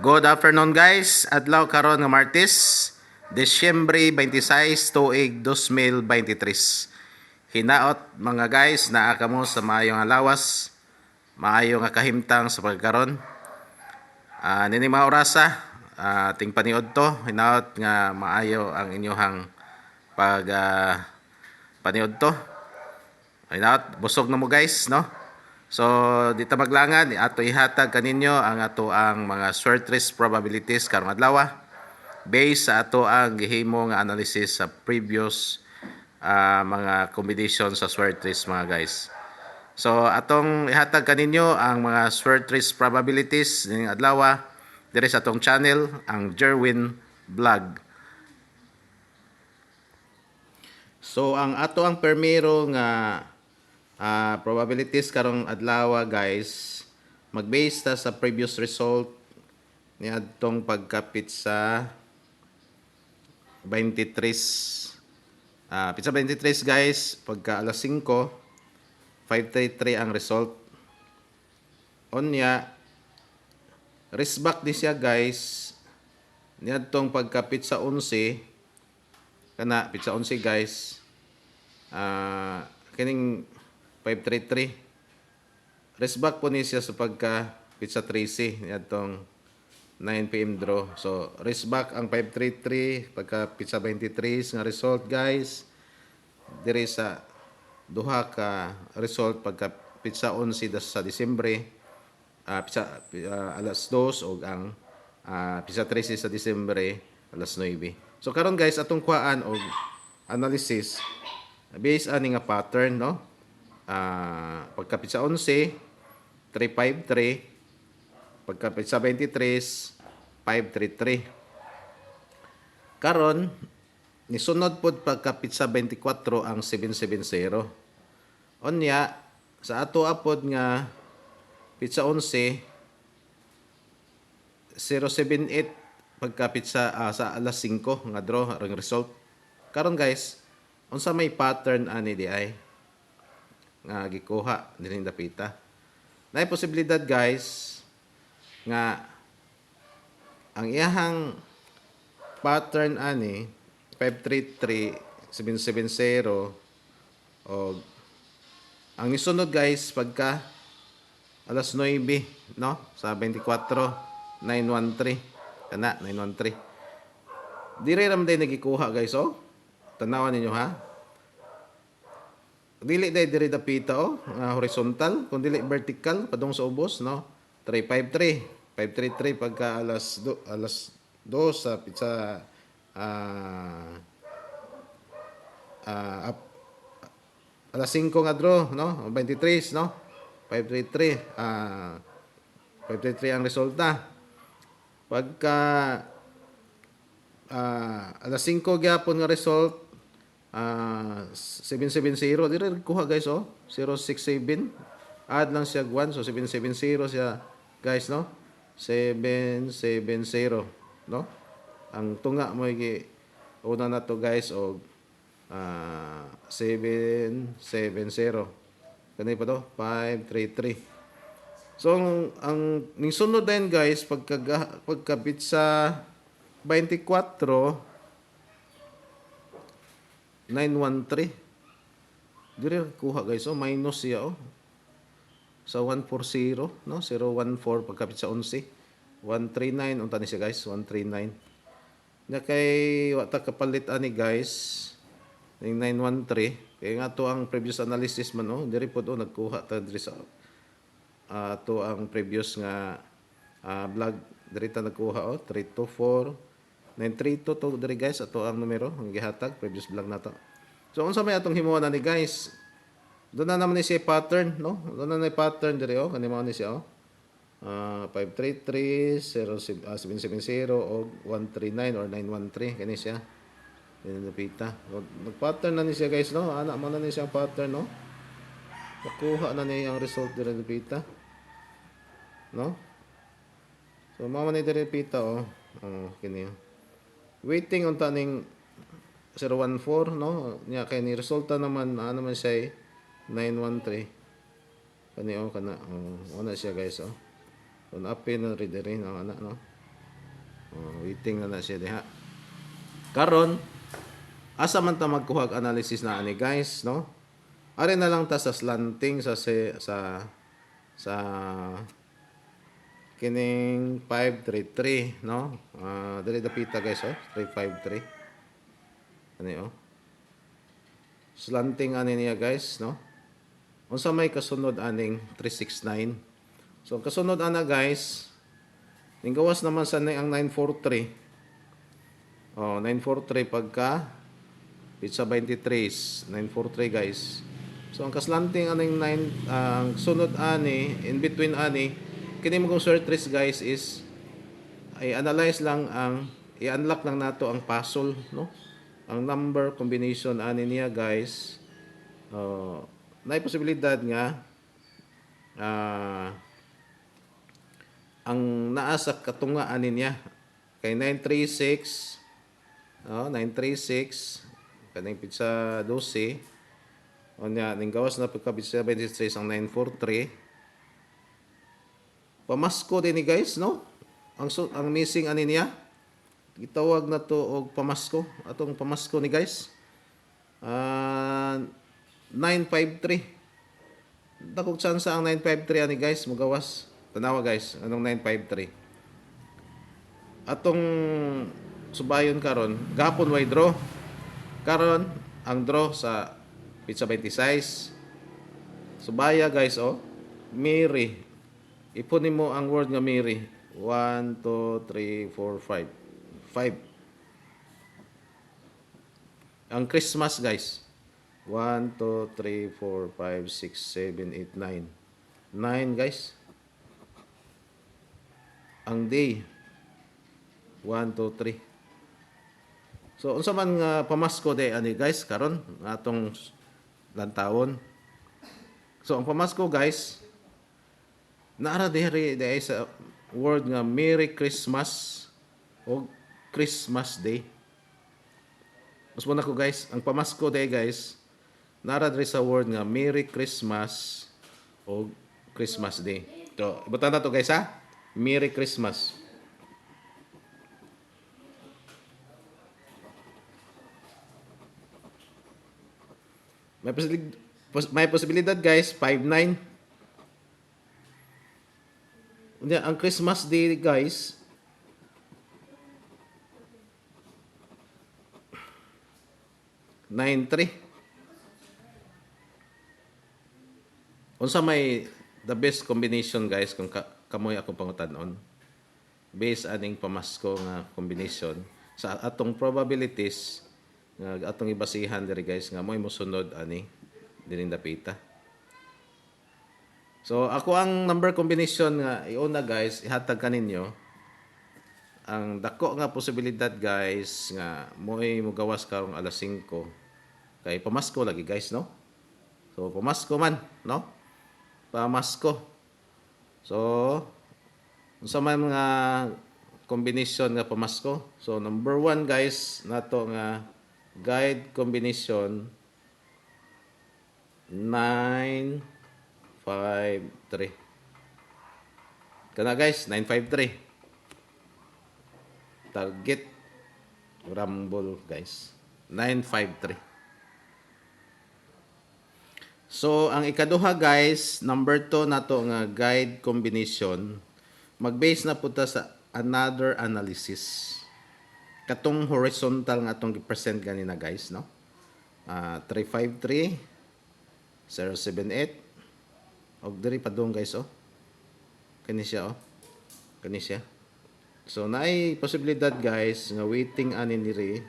Good afternoon guys, adlaw karon nga Martes, Desyembre 26, tuig 2023. Hinaot mga guys, naa kamo sa maayong alawas, maayo nga kahimtang sa pagkaron. Nini mga orasa, ting paniod to, hinaot nga maayo ang inyohang pag paniod to. Hinaot busog na mo guys, no? So, dito maglangan, ato ihatag kaninyo ang ato ang mga short risk probabilities karong adlaw based sa ato ang gihimo nga analysis sa previous mga combination sa short risk mga guys. So, atong ihatag kaninyo ang mga short risk probabilities ning adlaw diri sa atong channel, ang Jerwin Vlog. So, ang ato ang permero nga probabilities karong adlaw guys, mag-base ta sa previous result ni adtong pagkapit sa 23. Pizza 23 guys, pagka alas 5, 533 ang result. Onya, risk back di siya guys, ni adtong pagkapit sa 11, kana pizza 11 guys, kining 533. Rest back po ni siya sa pagka pizza 13 niadtong 9 PM draw. So rest back ang 533 pagka pizza 23 nga result guys. Diri sa duha ka result pagka pizza 11 sa Disyembre, pizza alas 2 ug ang pizza 13 sa Disyembre alas 9. So karon guys atong kuhaan og analysis based ani nga pattern, no? Pagkapit sa 11, 353. Pagkapit sa 23, 533. Karon, nisunod pod pagkapit sa 24 ang 770. Onya, sa ato apod nga pizza 11, 078 pagkapit sa alas 5 nga draw ang result. Karon guys, unsa may pattern ani di ay nga gikuha dinhi dapita. Naay posibilidad guys nga ang iyahang pattern ani 533 770 o ang nisunod guys pagka alas 9, no, sa 24 913 kana 913 dire ram day nagikuha guys. Tanawan ninyo ha, dili day diri dapita horizontal, kun dili vertical padung sa ubos, no. 353 533 pagka alas 2 sa pizza alas 5 nga draw, no, 23, no. 533 533 ang resulta. Pagka alas 5 gyapon nga result, 770 dire kuha guys, 067 add lang siya 1, so 770 siya guys, no. 770, no. Ang tunga mo gi una na to guys og 770 kani pa to 533. So ang ning sunod din guys pagkabit sa 24 913 dire kuha guys, minus siya sa 140, no, 014 pagkapit sa 11 139 unta ni siya guys, 139 na kay wata kapalit ani guys ning 913 kay nga to ang previous analysis man, dire pod nagkuha ta dire sa to ang previous nga vlog dire ta nagkuha 324 932 to diri guys, ato ang numero ang gihatag previous vlog nato. So unsa may atong himuon ani guys, doon na naman ni siya pattern, no, doon na pattern diri kani mao ni siya 533 770 o 139 or 913 kani siya napita. Nag-pattern na ni siya guys, no, ana mo na ni siya pattern, no, nakuha na niya ang result diri napita, no. So mao man ni diri napita kini waiting unta ning 014, no, nya kay ni resulta naman naman siya 913 kani kana wala siya guys, kung apin na rin ang anak, no. Waiting na siya diha. Karon, asa man ta magkuha og analysis na ani guys, no? Ari na lang ta sa slanting sa kining 533, no? Dili dapita guys, 353. Ani slanting ani niya guys, no? Unsa may kasunod aning 369. So kasunod ana guys, ning gawas naman sa ang 943. 943 pagka pizza 23, 943 guys. So ang kaslanting aning 9 ang sunod ani in between ani kini mo search trace guys is i-analyze lang ang i-unlock lang nato ang puzzle, no? Ang number combination ani niya guys. Naay posibilidad nga ang naa sa katunga ani niya kay 936 936 kaning pizza 12 nya ning gawas na pagka pizza 23 ang 943 pamasko din ni guys, no? Ang missing ani niya gitawag na to og pamasko, atong pamasko ni guys 953 dakog chance ang 953 ani guys mugawas tanawa guys anong 953 atong subayon karon gapon way draw karon ang draw sa pizza 26 subaya guys Mary ipunin mo ang word nga Mary 1 2 3 4 5 ang Christmas guys 1 2 3 4 5 6 7 8 9 9 guys ang day 1 2 3. So unsa man nga pamasko day ani guys karon atong lantawon. So ang pamasko guys naara diri sa word nga Merry Christmas o Christmas Day. Mas muna ko guys, ang pamasko day guys naara diri sa word nga Merry Christmas o Christmas Day. So ibutan na to guys ha. Merry Christmas. May posibilidad guys, 59. Ang Christmas Day guys, nine three. Unsa may the best combination guys kung kamoy akong pangutanon. Based aning pamasko nga combination sa atong probabilities nga atong ibasihan diri guys nga mo'y mosunod ani dining dapita. So ako ang number combination nga iuna guys ihatag kaninyo ang dako nga posibilidad guys nga mo'y mogawas karong alas 5 kay pamasko lagi guys, no? So pamasko man, no? Pamasko. So unsa man nga combination nga pamasko. So number 1 guys nato nga guide combination 953. Kana guys, 953. Target rumble guys. 953. So ang ikaduha guys, number 2 nato nga guide combination mag-base na puta sa another analysis. Katong horizontal nga atong gi-present ganina guys, no? 353 078 og diri padung guys kani siya kani siya. So naay posibilidad guys nga waiting ani diri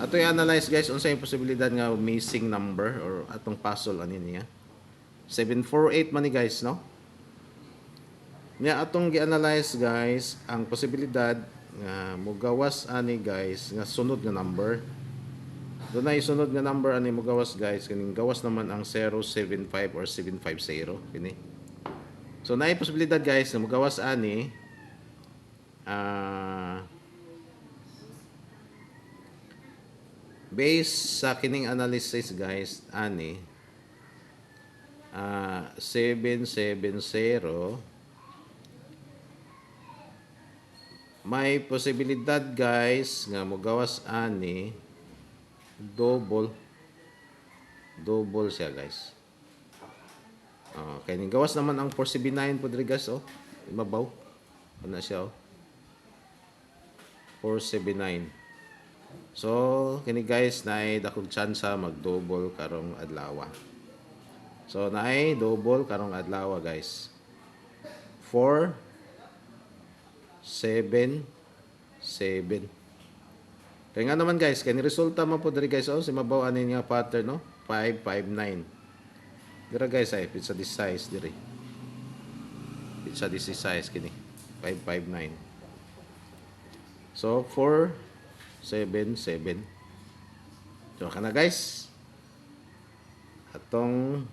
ato i-analyze guys unsa yung posibilidad nga missing number or atong puzzle ani niya 748 man ni guys, no? Nya atong gi-analyze guys ang posibilidad nga mogawas ani guys nga sunod nga number. Dunay sunod nga number ani mogawas guys kaning gawas naman ang 075 or 750 kini. So naay posibilidad guys nga mogawas ani based sa kining analysis guys ani 770 may posibilidad guys nga mogawas ani double siya guys. Kay ning gawas naman ang 479 po diri guys oh. Imabaw. Ano siya oh. 479. So kini guys naay dakog tsansa mag-double karong adlaw. So naay double karong adlaw guys. 4 7 7. Kaya nga naman guys, kaya ni resulta mo po diri guys oh, si mabaw ani nga pattern no, 5 5 9. Dira guys ay pizza this size diri. Pizza this size kini. 5 5 9. So 4 7 7. So kana guys. Atong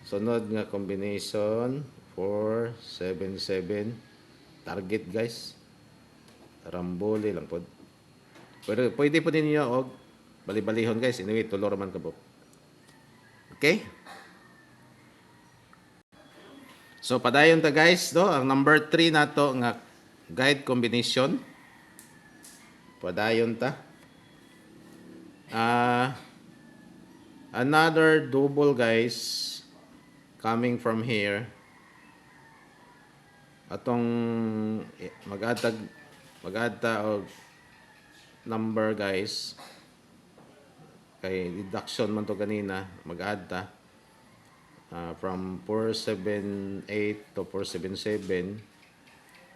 sunod nga combination 4 7 7. Target guys. Rambole lang po. Pwede po ninyo og bali-balihon guys. Anyway, tulo man ka po. Okay? So padayon ta guys, no? Ang number 3 nato nga guide combination. Padayon ta. Another double guys coming from here. Atong mag-adta og number guys. Kay deduction man to kanina, mag-adta from 478 to 477.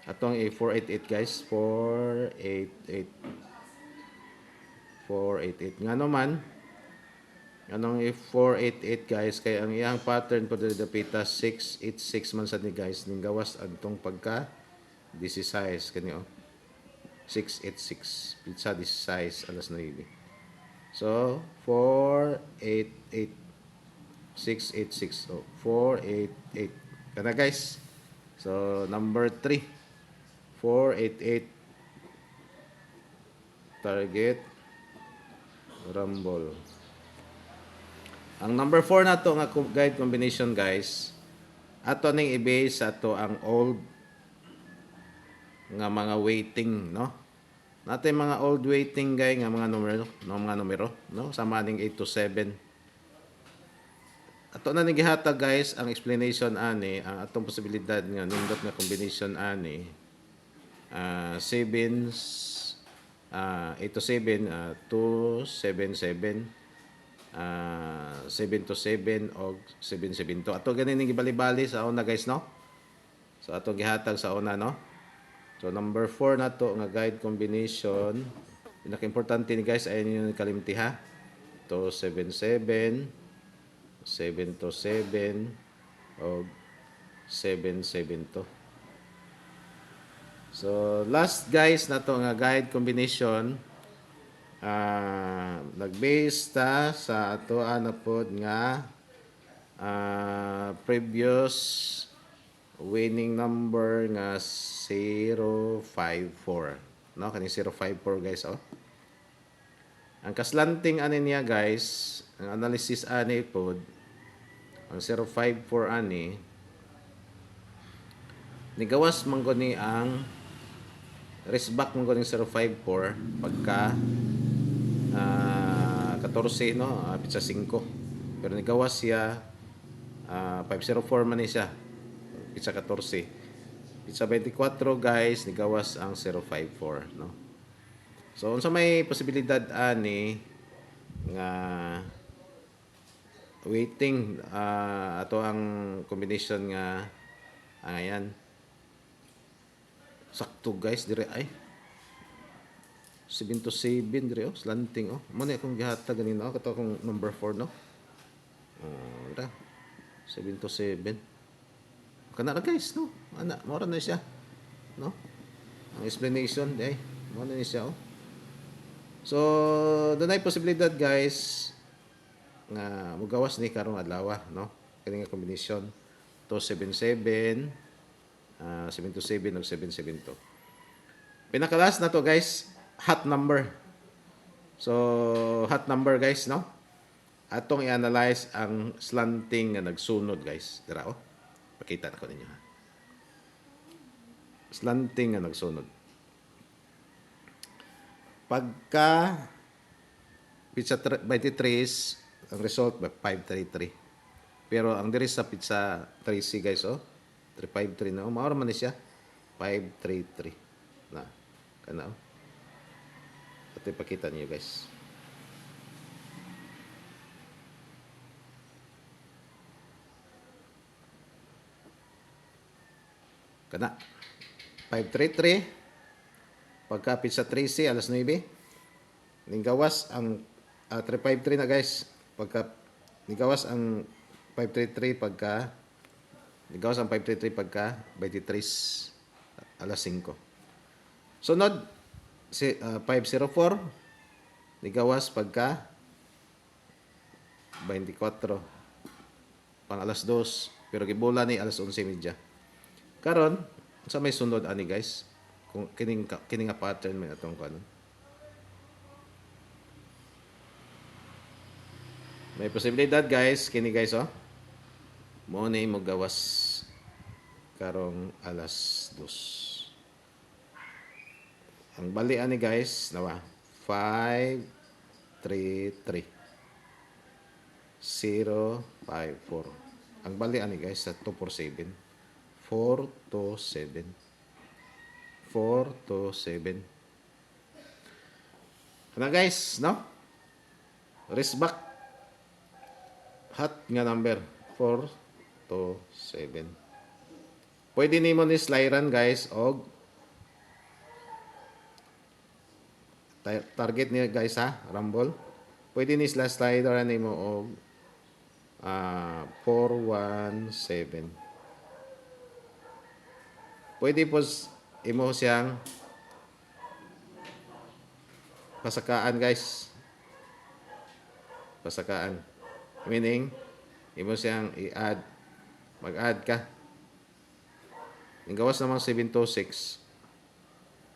Atong 488 guys, 488 nga naman. Anong 488 guys, kay ang iyang pattern po dito dapita 686 man sa ni guys, ning gawas adtong pagka this is size kani oh. 686 pizza this size alas 9. So 488 686 oh 488 kana guys. So number 3 488 target rumble. Ang number 4 na to nga guide combination guys, ato ning i-base ato ang old nga mga weighting, no? Natay mga old weighting guys nga mga numero, no? Sama ning 8 to 7. Ato na ning gihatag guys ang explanation ani, ang atong posibilidad nga nindot nga combination ani 7 8 to 7 2 7 7 7 to 7 o 7 7 to. Ato ganin ning gibali-bali sa una guys no. So ato gihatag sa una no. So number 4 na to nga guide combination. Pinaka-importante ni guys ay ninyo kalimti ha. To 7 7 7 to 7 o 7 7 to. So last guys na to nga guide combination. Nag-base ta sa ato na pod nga previous winning number nga 054 no kani 054 guys oh. Ang kaslanting ani niya guys, ang analysis ani pod ang 054 ani nigawas man ko ni ang resback man ko ni 054 pagka 14 no, pizza 5. Pero nigawas siya 504 man ni siya. Pizza 14. Pizza 24 guys, nigawas ang 054 no. So unsa may posibilidad ani nga waiting ato ang combination nga ayan. Sakto guys dire ay 7 to 7 dire oh, slanting oh. Mo na akong gihatag ganina oh, kato akong number 4 no. Ra. 7 to 7. Kana ra guys no. Ana, mo ra na siya. No? Ang explanation day, mo na ni siya oh. So, dunay posibilidad guys nga mugawas ni karong adlaw no. Kani nga combination 277 7 to 7 o 7 7 to. Pinakalas na to guys, hot number. So, hot number guys, no? Atong i-analyze ang slanting nga nagsunod guys. Dira oh. Pakita na ko ninyo ha. Slanting nga nagsunod. Pagka pizza 23, ang result 533. Pero ang diri sa pizza 3C guys, 353 na. Maura man ni siya. 533. Na. Kana Ito ipakita niyo guys. Kana. 533. Pagka pizza 3C, alas 9. Ninggawas ang 353 na guys. Pagka ninggawas ang 533 pagka 23 alas 5. Sunod si 504 nigawas pagka 24 pang alas 2 pero gibula ni alas 11:30. Karon sa may sunod ani guys kung kining nga pattern may atong kanon. May posibilidad guys kini guys mo ni mo gawas karong alas 2. Ang bali ani guys nawa 533054. Ang bali ani guys sa 247. 427. 427. Ano guys, no? Rest back. Hot nga number 427. Pwede nimo ni slideran guys og target niya guys rumble. Pwede ni slideran nimo og 417. Pwede po imo siyang pasakaan guys. Pasakaan. Meaning, imo siyang i-add. Mag-add ka. Nigawas namang 726.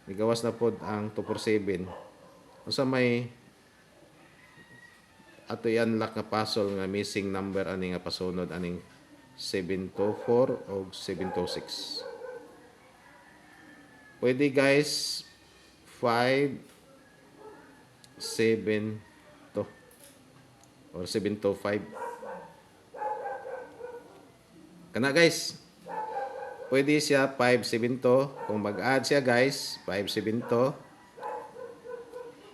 Nigawas na po ang 247. Unsa may ato i-unlock nga puzzle nga missing number ani nga pasunod aning 724 o 726. Pwede guys 572 or 725. Kana guys. Pwede siya 572. Kung mag-add siya guys, 572.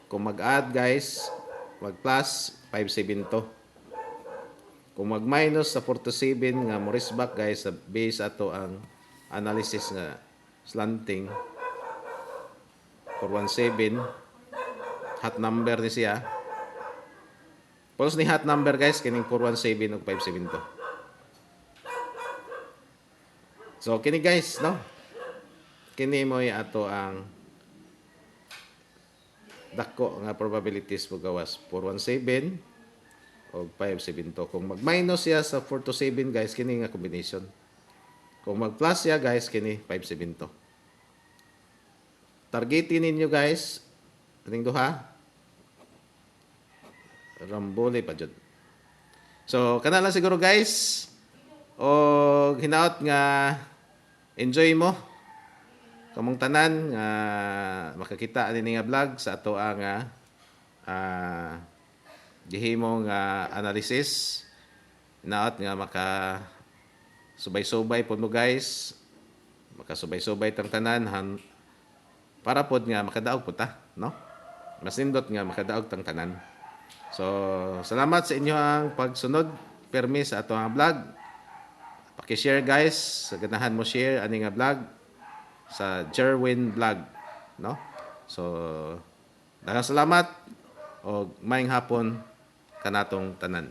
Kung mag-add guys, mag-plus 572. Kung mag-minus sa 427 nga morisback guys, sa base ato ang analysis nga slanting 417 hot number ni siya. Pulse ni hot number guys kining 417 ug 572. So kini guys, no? Kini mo ato ang dako nga probabilities mo gawas 417 o 572. Kung mag-minus siya sa 427 guys, kini nga combination. Kung mag-plus siya guys, kini 572. Targetin ninyo guys, ating duha, rambole pa dyan. So, kana lang siguro guys, o hinaot nga enjoy mo kamong tanan nga makakita ani nga vlog sa ato nga gihimo nga analysis. Hinaot nga maka subay-subay po mo guys, makasubay-subay tang tanan para pod nga makadaog po ta, no? Masindot nga makadaog tang tanan. So, salamat sa inyong pagsunod permi sa ato nga vlog. Paki-share guys, sa ganahan mo share ani nga vlog sa Jerwin Vlog, no? So, daghang salamat o maayong hapon kanatong tanan.